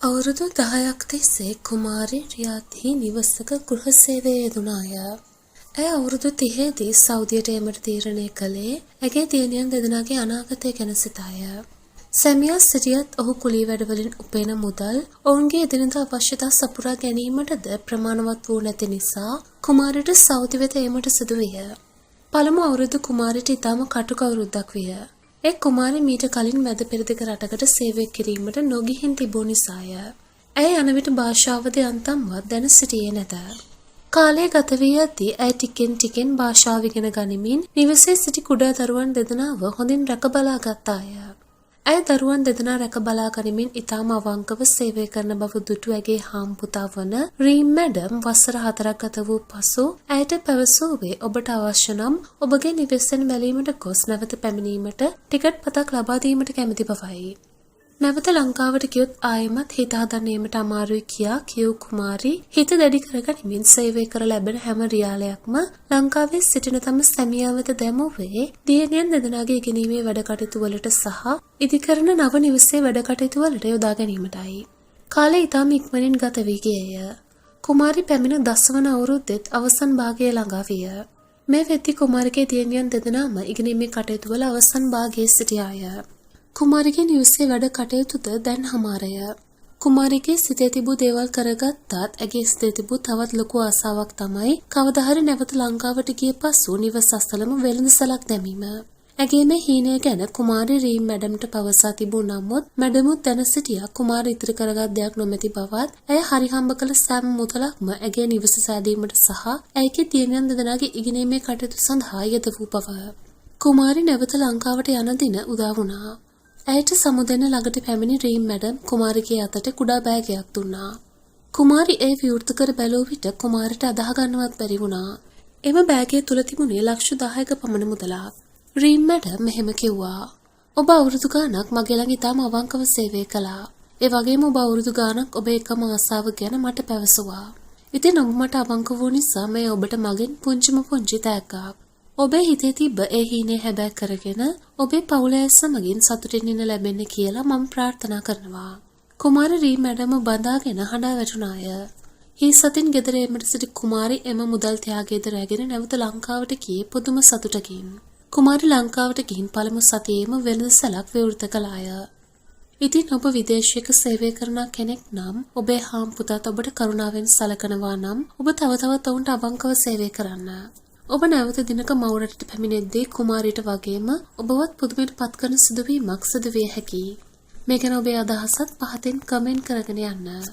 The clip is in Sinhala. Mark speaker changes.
Speaker 1: අවුරුදු 10ක් තිස්සේ කුමාරී රියාද්හි නිවසක ගෘහ සේවයේ යෙදුණ අය. ඇය අවුරුදු 30දී සෞදියට ඒමට තීරණය කළේ ඇගේ දියණියන් දෙදෙනාගේ අනාගතය ගැන සිතාය. සැමියා සිටියත් ඔහු කුලී වැඩවලින් උපයන මුදල් ඔවුන්ගේ එදිනෙදා අවශ්‍යතා සපුරා ගැනීමටද ප්‍රමාණවත් වූ නැති නිසා කුමාරිට සෞදි වෙත ඒමට සිදු විය. පළමු අවුරුදු කුමාරිට ඉතාම කටුක අවුරුද්දක් විය. ඒ කුමාරි මීට කලින් මැද පෙරදිග රටකට සේවය කිරීමට නොගිහින් තිබූ නිසාය. ඇය යන විට භාෂාවද යන්තම්වත් දැන සිටියේ නැත. කාලය ගත වී යද්දී ඇය ටිකෙන් ටිකෙන් භාෂාව ඉගෙන ගනිමින් නිවසේ සිටි කුඩා දරුවන් දෙදෙනාව හොඳින් රැක බලා ගත්තාය. ඇය දරුවන් දෙදෙනා රැක බලා ගනිමින් ඉතාම අවංකව සේවය කරන බව දුටු ඇගේ හාම්පුතා වන රීම් මැඩම් වසර 4ක් ගත වූ පසු ඇයට පැවසුවේ ඔබට අවශ්‍ය නම් ඔබගේ නිවෙසෙන් බැලීමට ගොස් නැවත පැමිණීමට ටිකට් පතක් ලබා දීමට කැමැති බවයි. නැවත ලංකාවට ගියොත් ආයෙමත් හිත හදන්නීමට අමාරුයි කියා කියූ කුමාරි හිත දැඩි කරගනිමින් සේවය කර ලැබෙන හැම රියාලයක්ම ලංකාවේ සිටින තම සැමියා වෙත දැමුවේ දියණියන් දෙදෙනාගේ ඉගෙනීමේ වැඩ කටයුතු වලට සහ ඉදිකරන නව නිවසේ වැඩ කටයුතු වලට යොදා ගැනීමටයි. කාලය ඉතාම ඉක්මනින් ගත වී ගියේය. කුමාරි පැමිණ 10 වන අවුරුද්දෙත් අවසන් භාගය ළඟා විය. මේ වෙද්දී කුමාරිගේ දියණියන් දෙදෙනාම ඉගෙනීමේ කටයුතු වල අවසන් භාගයේ සිටියාය. කුමාරිගේ නිවසේ වැඩ කටයුතුද දැන් හමාරය. කුමාරිගේ සිතේ තිබූ දේවල් කරගත්තත් ඇගේ සිතේ තිබූ තවත් ලොකු ආසාවක් තමයි කවදා හරි නැවත ලංකාවට ගිය පසු නිවස අසලම වෙළඳසැලක් දැමීම. ඇගේ මේ හීනය ගැන කුමාරි රීම් මැඩම්ට පවසා තිබූ නමුත් මැඩමුත් දැන සිටියා කුමාරි ඉතිරි කරගත් දෙයක් නොමැති බවත් ඇය හරි හම්බ කළ සෑම මුදලක්ම ඇගේ නිවස සෑදීමට සහ ඇයගේ දියණියන් දෙදෙනාගේ ඉගෙනීමේ කටයුතු සඳහා යෙද වූ බව. කුමාරි නැවත ලංකාවට යන දින උදා වුණා. ඇයට සමුදෙන ළඟට පැමිණි රීම් මැඩම් කුමාරිගේ අතට කුඩා බෑගයක් දුන්නා. කුමාරි ඒ විවෘත කර බැලුව විට කුමාරිට අදාහ ගන්නවත් බැරි වුණා. එම බෑගය තුල තිබුණේ ලක්ෂ 10ක පමණ මුදලක්. රීම් මැඩම් මෙහෙම කිව්වා. ඔබ අවුරුදු ගාණක් මගේ ළඟ ඉතාම අවංකව සේවය කළා. ඒ වගේම ඔබ අවුරුදු ගාණක් ඔබේ එකම ආසාව ගැන මට පැවසුවා. ඉතින් ඔබ මට අවංක වූ නිසා මේ ඔබට මගෙන් පුංචිම පුංචි තෑග්ගක්. ඔබේ හිතේ තිබ්බ ඒ හීනේ හැබෑ කරගෙන ඔබේ පවුල ඇය සමගින් සතුටින් ඉන්න ලැබෙන්න කියලා මම ප්‍රාර්ථනා කරනවා. කුමාරි රීම් මැඩම බඳාගෙන හඬා වැටුණාය. හිසතින් ගෙදර එමට සිටි කුමාරි එම මුදල් ත්‍යාගයේද රැගෙන නැවත ලංකාවට ගියේ පුදුම සතුටකින්. කුමාරි ලංකාවට ගිහින් පළමු සතියේම වෙළඳසැලක් විවෘත කළාය. ඉතින් ඔබ විදේශයක සේවය කරන කෙනෙක් නම් ඔබේ හාම්පුතාත් ඔබට කරුණාවෙන් සලකනවා නම් ඔබ තව තවත් ඔවුන්ට අවංකව සේවය කරන්න. ඔබ නැවත දිනක මවුරට පැමිණෙද්දී කුමාරිට වගේම ඔබවත් පුදුමයට පත් කරන සිදුවීමක් සිදු විය හැකියි. මේ ගැන ඔබේ අදහසත් පහතින් කමෙන්ට් කරගෙන යන්න.